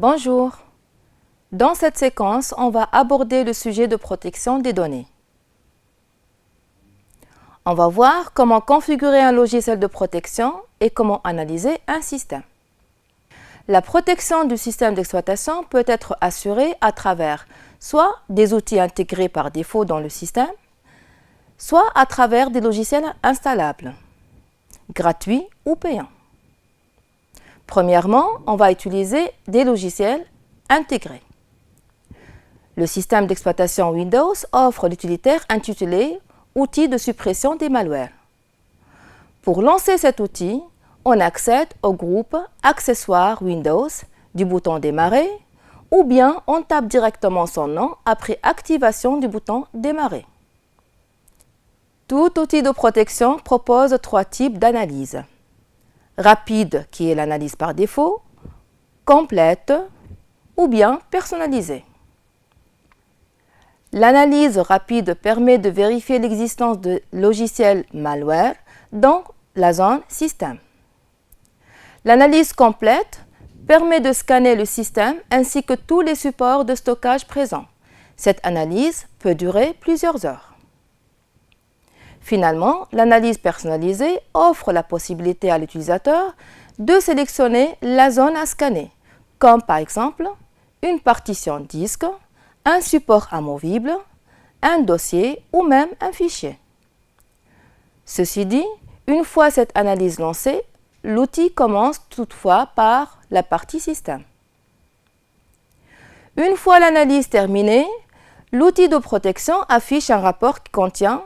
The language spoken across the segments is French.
Bonjour. Dans cette séquence, on va aborder le sujet de protection des données. On va voir comment configurer un logiciel de protection et comment analyser un système. La protection du système d'exploitation peut être assurée à travers soit des outils intégrés par défaut dans le système, soit à travers des logiciels installables, gratuits ou payants. Premièrement, on va utiliser des logiciels intégrés. Le système d'exploitation Windows offre l'utilitaire intitulé « Outils de suppression des malwares ». Pour lancer cet outil, on accède au groupe « Accessoires Windows » du bouton « Démarrer » ou bien on tape directement son nom après activation du bouton « Démarrer ». Tout outil de protection propose 3 types d'analyse. Rapide, qui est l'analyse par défaut, complète ou bien personnalisée. L'analyse rapide permet de vérifier l'existence de logiciels malware dans la zone système. L'analyse complète permet de scanner le système ainsi que tous les supports de stockage présents. Cette analyse peut durer plusieurs heures. Finalement, l'analyse personnalisée offre la possibilité à l'utilisateur de sélectionner la zone à scanner, comme par exemple une partition disque, un support amovible, un dossier ou même un fichier. Ceci dit, une fois cette analyse lancée, l'outil commence toutefois par la partie système. Une fois l'analyse terminée, l'outil de protection affiche un rapport qui contient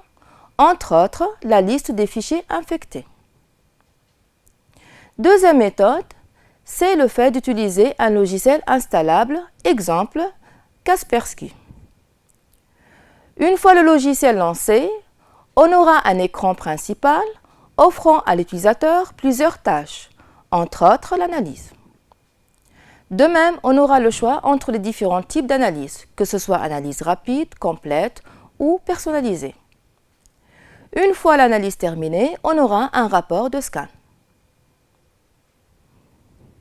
entre autres, la liste des fichiers infectés. Deuxième méthode, c'est le fait d'utiliser un logiciel installable, exemple Kaspersky. Une fois le logiciel lancé, on aura un écran principal offrant à l'utilisateur plusieurs tâches, entre autres l'analyse. De même, on aura le choix entre les différents types d'analyse, que ce soit analyse rapide, complète ou personnalisée. Une fois l'analyse terminée, on aura un rapport de scan.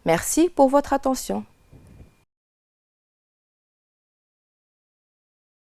Merci pour votre attention.